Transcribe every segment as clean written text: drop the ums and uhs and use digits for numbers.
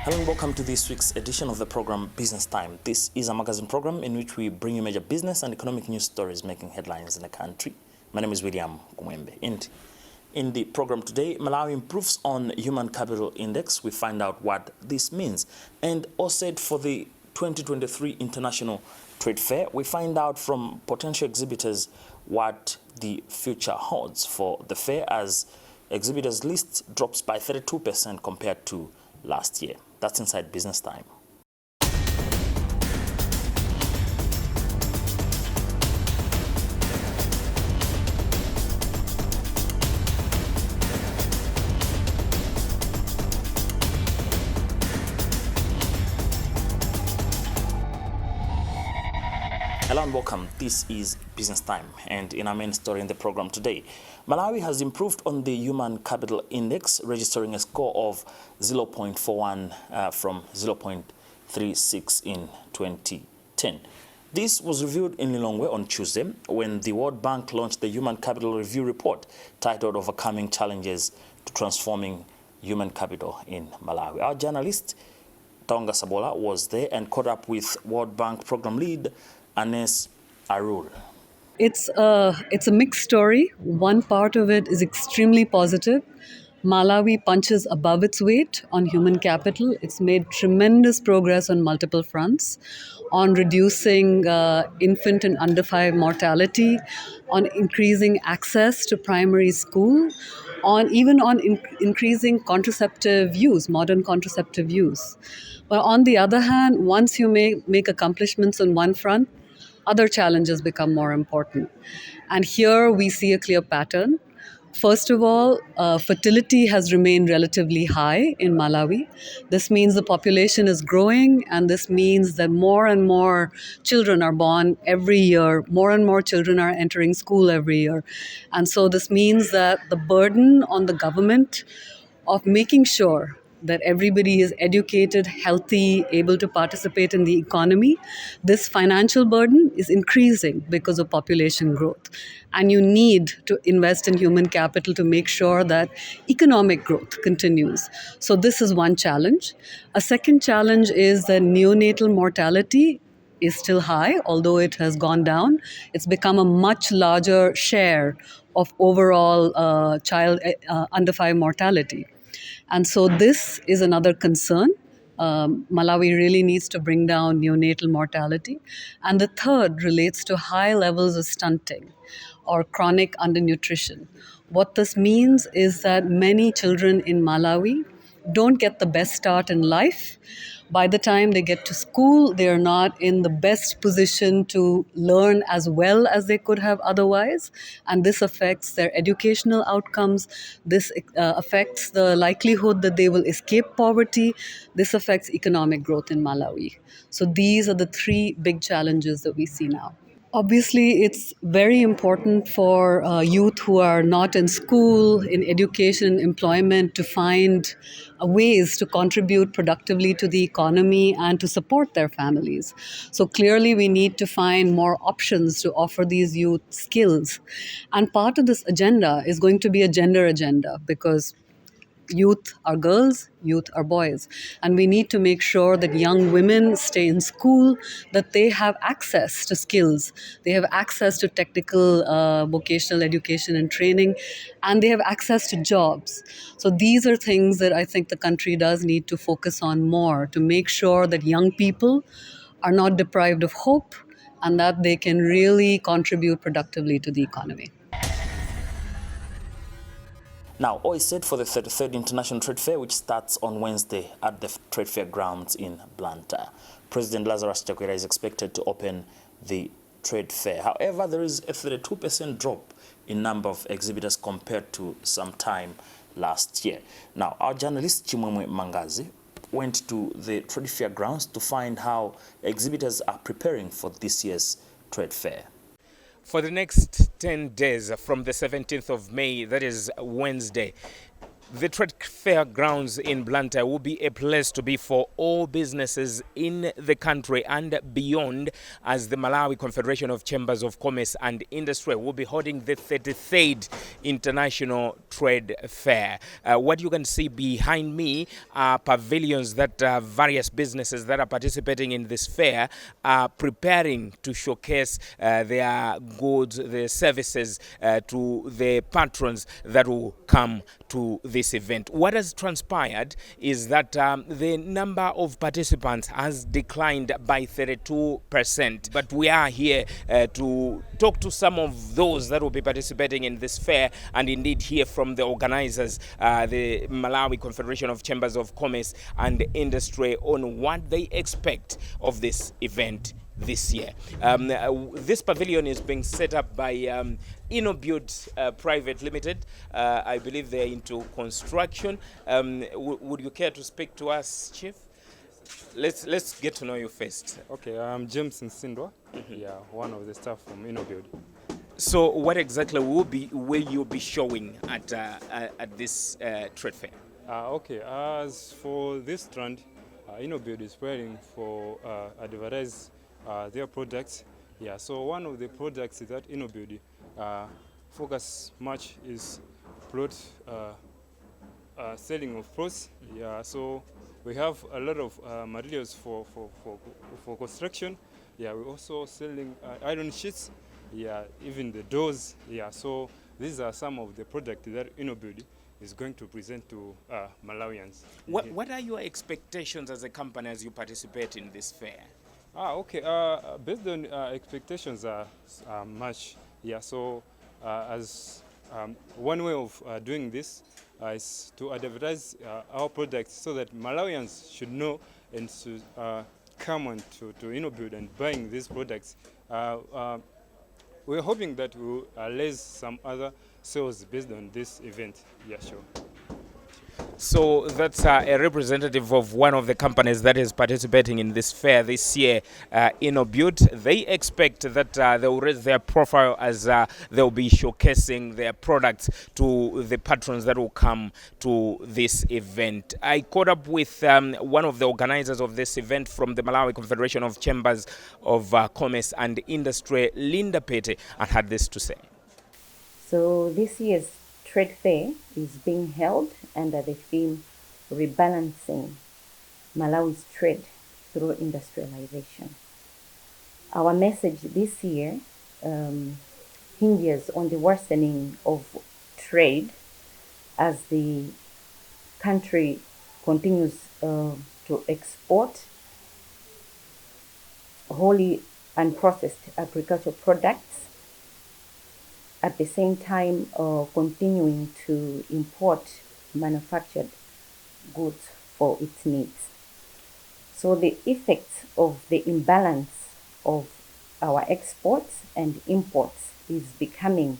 Hello and welcome to this week's edition of the program Business Time. This is a magazine program in which we bring you major business and economic news stories making headlines in the country. My name is William Kumwembe. And in the program today, Malawi improves on Human Capital Index. We find out what this means. And also for the 2023 International Trade Fair, we find out from potential exhibitors what the future holds for the fair as exhibitors' list drops by 32% compared to last year. That's inside Business Time. Hello and welcome. This is Business Time, and in our main story in the program today, Malawi has improved on the Human Capital Index, registering a score of 0.41 from 0.36 in 2010. This was revealed in Lilongwe on Tuesday when the World Bank launched the Human Capital Review Report titled Overcoming Challenges to Transforming Human Capital in Malawi. Our journalist, Tonga Sabola, was there and caught up with World Bank Program Lead Anes Arul. It's a mixed story. One part of it is extremely positive. Malawi punches above its weight on human capital. It's made tremendous progress on multiple fronts, on reducing infant and under 5 mortality, on increasing access to primary school, on increasing contraceptive use, modern contraceptive use. But on the other hand, once you make accomplishments on one front, other challenges become more important. And here we see a clear pattern. First of all, fertility has remained relatively high in Malawi. This means the population is growing, and this means that more and more children are born every year. More and more children are entering school every year. And so this means that the burden on the government of making sure that everybody is educated, healthy, able to participate in the economy, this financial burden is increasing because of population growth. And you need to invest in human capital to make sure that economic growth continues. So this is one challenge. A second challenge is that neonatal mortality is still high, although it has gone down. It's become a much larger share of overall child under 5 mortality. And so this is another concern. Malawi really needs to bring down neonatal mortality. And the third relates to high levels of stunting or chronic undernutrition. What this means is that many children in Malawi don't get the best start in life. By the time they get to school, they are not in the best position to learn as well as they could have otherwise. And this affects their educational outcomes. This affects the likelihood that they will escape poverty. This affects economic growth in Malawi. So these are the three big challenges that we see now. Obviously, it's very important for youth who are not in school, in education, employment, to find ways to contribute productively to the economy and to support their families. So clearly, we need to find more options to offer these youth skills. And part of this agenda is going to be a gender agenda because youth are girls, youth are boys. And we need to make sure that young women stay in school, that they have access to skills, they have access to technical vocational education and training, and they have access to jobs. So these are things that I think the country does need to focus on more to make sure that young people are not deprived of hope and that they can really contribute productively to the economy. Now, all is set for the 33rd International Trade Fair, which starts on Wednesday at the Trade Fair grounds in Blantyre. President Lazarus Chakwera is expected to open the trade fair. However, there is a 32% drop in number of exhibitors compared to some time last year. Now, our journalist Kumwembe Mangazi went to the trade fair grounds to find how exhibitors are preparing for this year's trade fair. For the next 10 days, from the 17th of May, that is Wednesday, The trade fair grounds in Blantyre will be a place to be for all businesses in the country and beyond, as the Malawi Confederation of Chambers of Commerce and Industry will be holding the 33rd International Trade Fair. What you can see behind me are pavilions that various businesses that are participating in this fair are preparing to showcase their goods, their services to the patrons that will come to this event. What has transpired is that the number of participants has declined by 32%. But we are here to talk to some of those that will be participating in this fair and indeed hear from the organizers, the Malawi Confederation of Chambers of Commerce and Industry, on what they expect of this event this year. This pavilion is being set up by InnoBuild Private Limited. I believe they're into construction. Would you care to speak to us, Chief? Let's get to know you first. Okay, I'm James Nsindwa. Yeah, one of the staff from InnoBuild. So, what exactly will you be showing at this trade fair? Okay, as for this trend, InnoBuild is preparing for advertise their products. Yeah, so one of the products that InnoBuild focus much is plot selling of plots. Yeah, so we have a lot of materials for construction. Yeah, we're also selling iron sheets. Yeah, even the doors. Yeah, so these are some of the products that InnoBuild is going to present to Malawians. What are your expectations as a company as you participate in this fair? Okay. Based on expectations are much. Yeah. So as one way of doing this is to advertise our products so that Malawians should know and to come on to InnoBuild and buying these products. We're hoping that we'll raise some other sales based on this event. Yeah, sure. So that's a representative of one of the companies that is participating in this fair this year, InnoBuild. They expect that they will raise their profile as they'll be showcasing their products to the patrons that will come to this event. I caught up with one of the organizers of this event from the Malawi Confederation of Chambers of Commerce and Industry, Linda Pete, and had this to say. So this year's trade fair is being held under the theme Rebalancing Malawi's Trade Through Industrialization. Our message this year hinges on the worsening of trade as the country continues to export wholly unprocessed agricultural products, at the same time continuing to import manufactured goods for its needs. So the effects of the imbalance of our exports and imports is becoming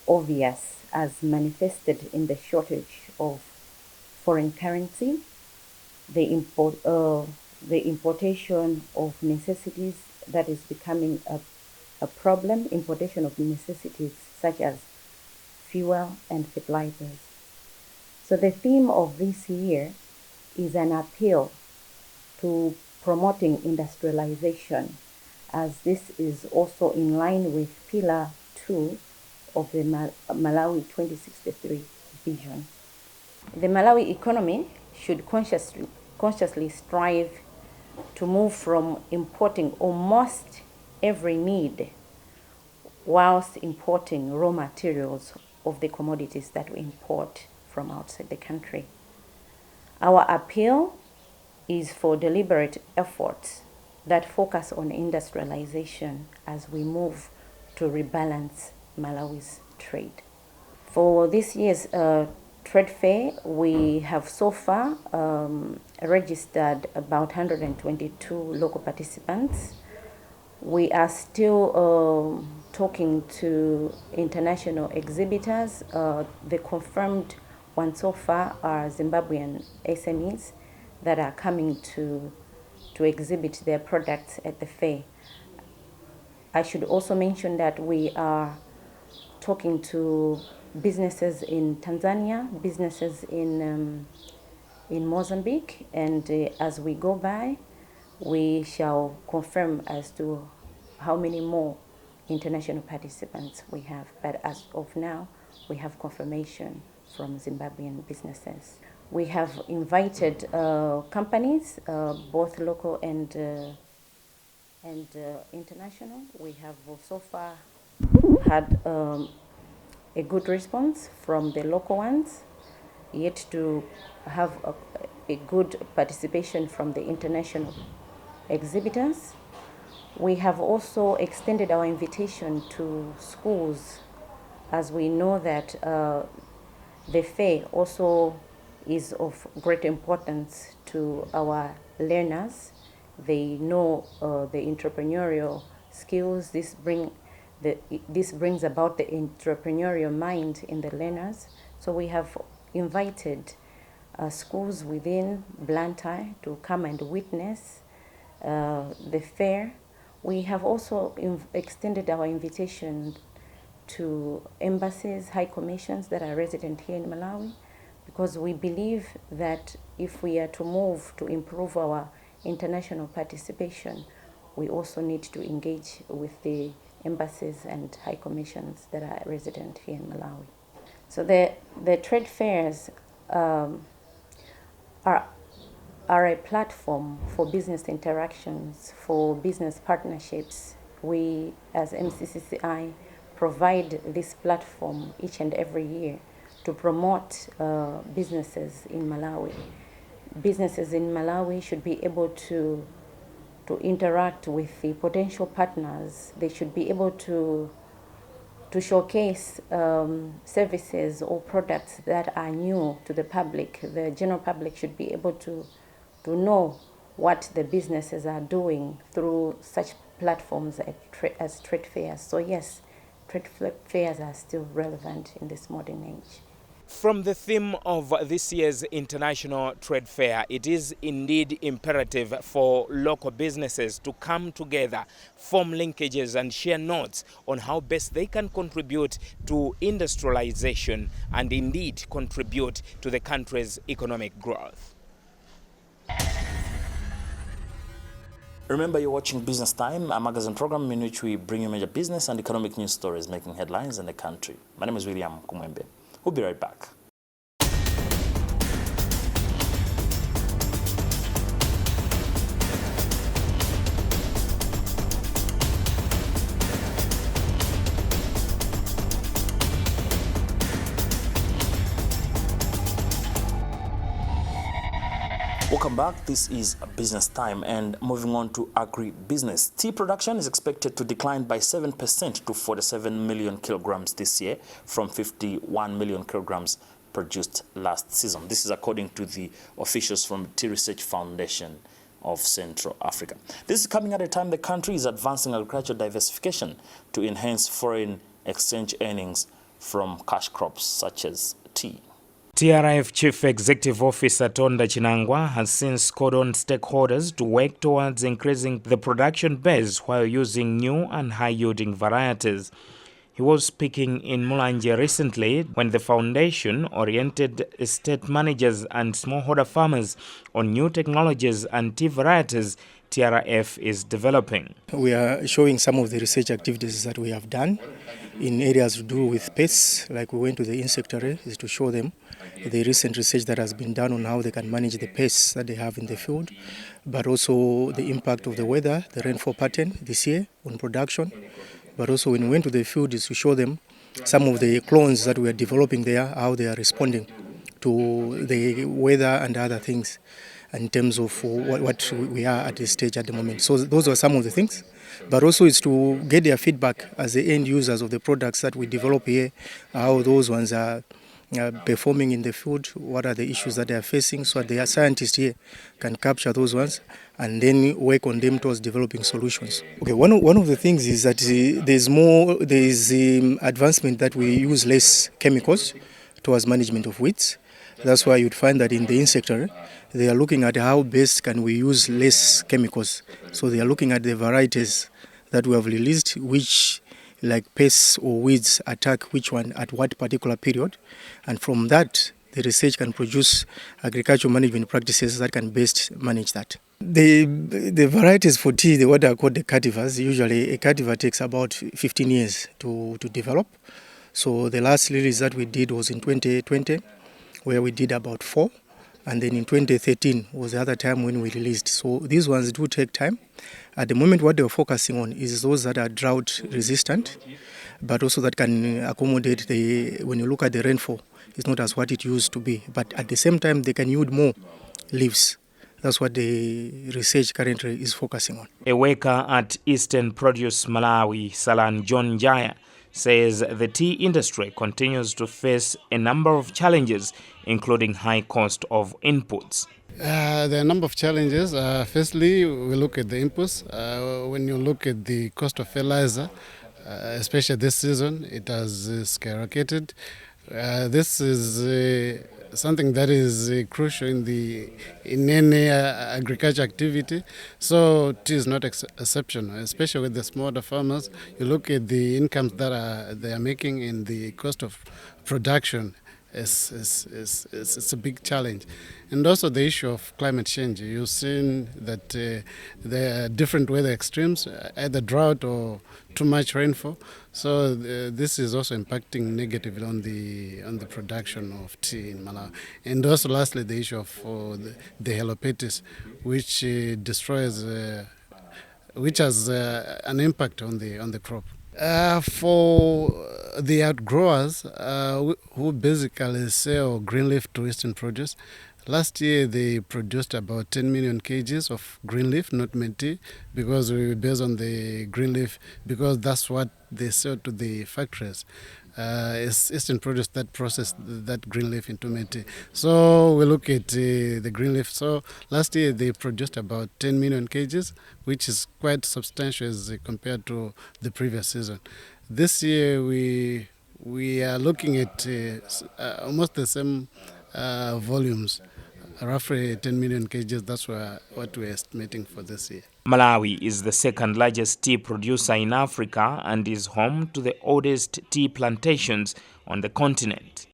obvious, as manifested in the shortage of foreign currency, the importation of necessities that is becoming a problem, importation of necessities such as fuel and fertilizers. So the theme of this year is an appeal to promoting industrialization, as this is also in line with Pillar 2 of the Malawi 2063 vision. The Malawi economy should consciously strive to move from importing almost every need whilst importing raw materials of the commodities that we import from outside the country. Our appeal is for deliberate efforts that focus on industrialization as we move to rebalance Malawi's trade. For this year's trade fair, we have so far registered about 122 local participants. We are still talking to international exhibitors. The confirmed ones so far are Zimbabwean SMEs that are coming to exhibit their products at the fair. I should also mention that we are talking to businesses in Tanzania, businesses in Mozambique, and as we go by, we shall confirm as to how many more international participants we have. But as of now, we have confirmation from Zimbabwean businesses. We have invited companies, both local and international. We have so far had a good response from the local ones, yet to have a good participation from the international exhibitors. We have also extended our invitation to schools, as we know that the fair also is of great importance to our learners. They know the entrepreneurial skills. This brings about the entrepreneurial mind in the learners. So we have invited schools within Blantyre to come and witness the fair. We have also extended our invitation to embassies, high commissions that are resident here in Malawi, because we believe that if we are to move to improve our international participation, we also need to engage with the embassies and high commissions that are resident here in Malawi. So the trade fairs are a platform for business interactions, for business partnerships. We, as MCCCI, provide this platform each and every year to promote businesses in Malawi. Businesses in Malawi should be able to interact with the potential partners. They should be able to showcase services or products that are new to the public. The general public should be able to know what the businesses are doing through such platforms as trade fairs. So yes, trade fairs are still relevant in this modern age. From the theme of this year's International Trade Fair, it is indeed imperative for local businesses to come together, form linkages and share notes on how best they can contribute to industrialization and indeed contribute to the country's economic growth. Remember, you're watching Business Time, a magazine program in which we bring you major business and economic news stories making headlines in the country. My name is William Kumwembe. We'll be right back. Welcome back. This is Business Time, and moving on to agri-business. Tea production is expected to decline by 7% to 47 million kilograms this year from 51 million kilograms produced last season. This is according to the officials from Tea Research Foundation of Central Africa. This is coming at a time the country is advancing agricultural diversification to enhance foreign exchange earnings from cash crops such as tea. TRF Chief Executive Officer Tonda Chinangwa has since called on stakeholders to work towards increasing the production base while using new and high-yielding varieties. He was speaking in Mulanje recently when the foundation oriented estate managers and smallholder farmers on new technologies and tea varieties TRF is developing. We are showing some of the research activities that we have done in areas to do with pests, like we went to the insectary, is to show them the recent research that has been done on how they can manage the pests that they have in the field, but also the impact of the weather, the rainfall pattern this year on production. But also when we went to the field is to show them some of the clones that we are developing there, how they are responding to the weather and other things in terms of what we are at this stage at the moment. So those are some of the things. But also it's to get their feedback as the end users of the products that we develop here, how those ones are performing in the field, what are the issues that they are facing, so that the scientists here can capture those ones and then work on them towards developing solutions. Okay, one of the things is that there's advancement that we use less chemicals towards management of weeds. That's why you'd find that in the insectary, they are looking at how best can we use less chemicals. So they are looking at the varieties that we have released, which like pests or weeds attack which one at what particular period, and from that the research can produce agricultural management practices that can best manage that. The varieties for tea, what are called the cultivars, usually a cultivar takes about 15 years to develop. So the last release that we did was in 2020, where we did about 4. And then in 2013 was the other time when we released. So these ones do take time. At the moment, what they're focusing on is those that are drought resistant, but also that can accommodate when you look at the rainfall, it's not as what it used to be. But at the same time, they can yield more leaves. That's what the research currently is focusing on. A worker at Eastern Produce Malawi, Salan John Jaya, says the tea industry continues to face a number of challenges, including high cost of inputs. There are a number of challenges. Firstly, we look at the inputs. When you look at the cost of fertilizer, especially this season, it has skyrocketed. This is something that is crucial in any agriculture activity. So tea is not exceptional, especially with the smaller farmers. You look at the incomes that they are making and the cost of production. It's a big challenge. And also the issue of climate change. You've seen that there are different weather extremes, either drought or too much rainfall. So this is also impacting negatively on the production of tea in Malawi. And also lastly, the issue of the helopeltis, which destroys, which has an impact on the crop. For the outgrowers who basically sell green leaf to Eastern Produce, last year they produced about 10 million kgs of green leaf, not mint tea, because we based on the green leaf, because that's what they sell to the factories. It's Eastern Produce that process that green leaf into mint tea. So we look at the green leaf. So last year they produced about 10 million kgs, which is quite substantial as compared to the previous season. This year we are looking at almost the same volumes, roughly 10 million kgs. That's what we're estimating for this year. Malawi is the second largest tea producer in Africa and is home to the oldest tea plantations on the continent.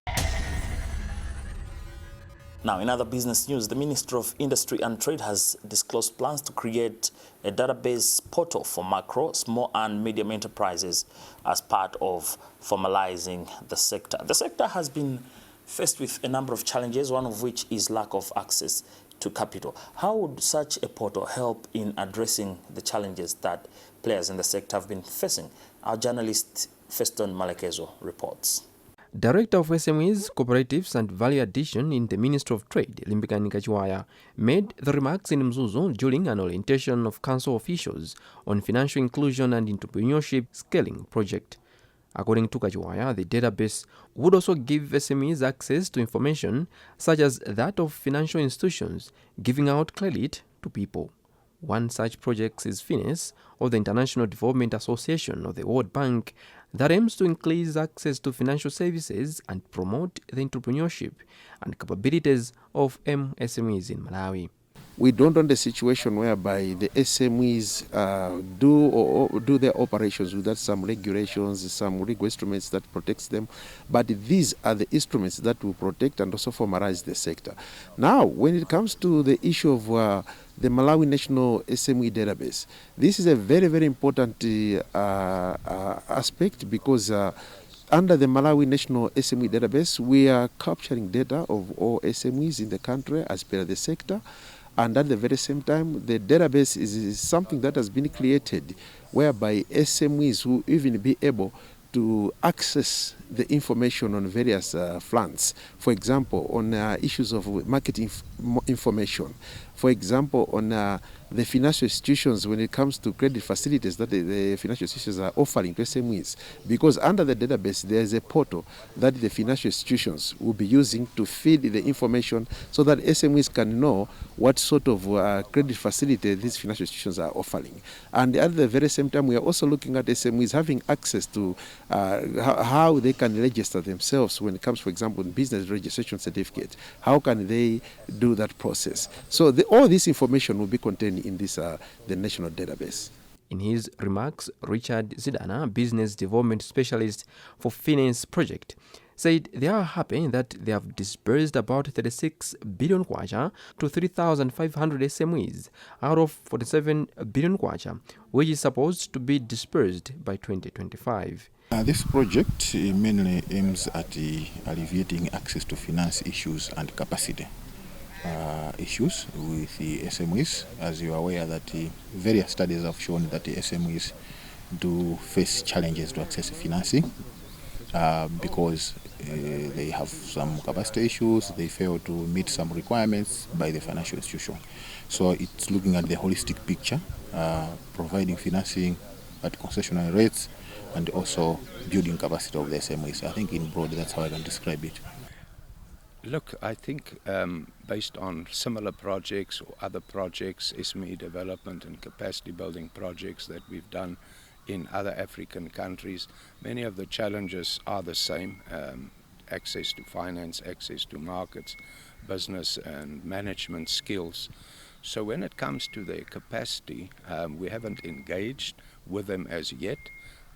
Now, in other business news, the Ministry of Industry and Trade has disclosed plans to create a database portal for macro, small and medium enterprises as part of formalizing the sector. The sector has been faced with a number of challenges, one of which is lack of access to capital. How would such a portal help in addressing the challenges that players in the sector have been facing? Our journalist Feston Malekezo reports. Director of SMEs, Cooperatives and Value Addition in the Ministry of Trade, Limbikani Kachiwaya, made the remarks in Mzuzu during an orientation of council officials on financial inclusion and entrepreneurship scaling project. According to Kachiwaya, the database would also give SMEs access to information such as that of financial institutions giving out credit to people. One such project is FINES, of the International Development Association of the World Bank, that aims to increase access to financial services and promote the entrepreneurship and capabilities of MSMEs in Malawi. We don't want a situation whereby the SMEs do their operations without some regulations, some legal instruments that protects them. But these are the instruments that will protect and also formalize the sector. Now, when it comes to the issue of the Malawi National SME Database, this is a very, very important aspect because under the Malawi National SME Database, we are capturing data of all SMEs in the country as per the sector. And at the very same time, the database is something that has been created whereby SMEs will even be able to access the information on various fronts. For example, on issues of marketing information. For example, on the financial institutions when it comes to credit facilities that the financial institutions are offering to SMEs. Because under the database, there is a portal that the financial institutions will be using to feed the information so that SMEs can know what sort of credit facility these financial institutions are offering. And at the very same time, we are also looking at SMEs having access to how they can register themselves when it comes, for example, in business registration certificate. How can they do that process? So all this information will be contained in this the national database. In his remarks, Richard Zidana, business development specialist for Finance Project, said they are happy that they have disbursed about 36 billion kwacha to 3,500 SMEs out of 47 billion kwacha, which is supposed to be disbursed by 2025. This project mainly aims at alleviating access to finance issues and capacity issues with the SMEs. As you are aware that various studies have shown that the SMEs do face challenges to access financing because they have some capacity issues, they fail to meet some requirements by the financial institution. So it's looking at the holistic picture, providing financing at concessional rates and also building capacity of the SMEs. I think in broad that's how I can describe it. Look, I think based on similar projects or other projects, SME development and capacity building projects that we've done in other African countries, many of the challenges are the same. Access to finance, access to markets, business and management skills. So when it comes to their capacity, we haven't engaged with them as yet.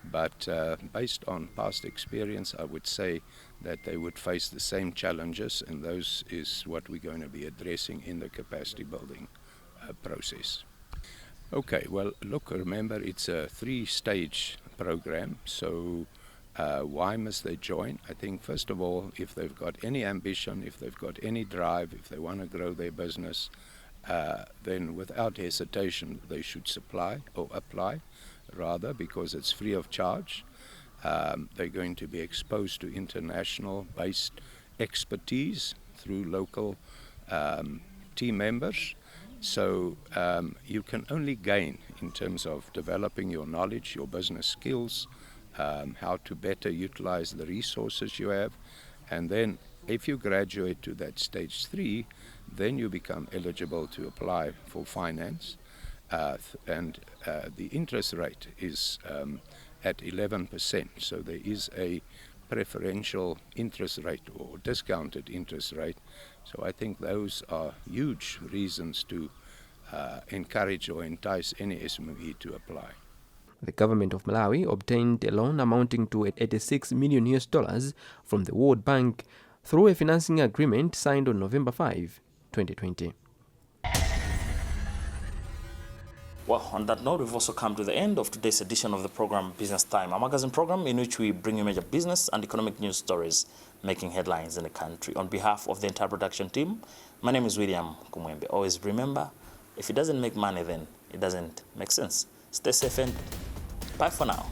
But based on past experience, I would say that they would face the same challenges, and those is what we're going to be addressing in the capacity building process. Okay, well, look, remember it's a 3-stage program, so why must they join? I think, first of all, if they've got any ambition, if they've got any drive, if they want to grow their business, then without hesitation they should apply, rather, because it's free of charge. They're going to be exposed to international-based expertise through local team members. So you can only gain in terms of developing your knowledge, your business skills, how to better utilize the resources you have. And then if you graduate to that stage 3, then you become eligible to apply for finance. And the interest rate is at 11%, so there is a preferential interest rate or discounted interest rate. So I think those are huge reasons to encourage or entice any SME to apply. The government of Malawi obtained a loan amounting to $86 million from the World Bank through a financing agreement signed on November 5, 2020. Well, on that note, we've also come to the end of today's edition of the program Business Time, a magazine program in which we bring you major business and economic news stories making headlines in the country. On behalf of the entire production team, my name is William Kumwembe. Always remember, if it doesn't make money, then it doesn't make sense. Stay safe and bye for now.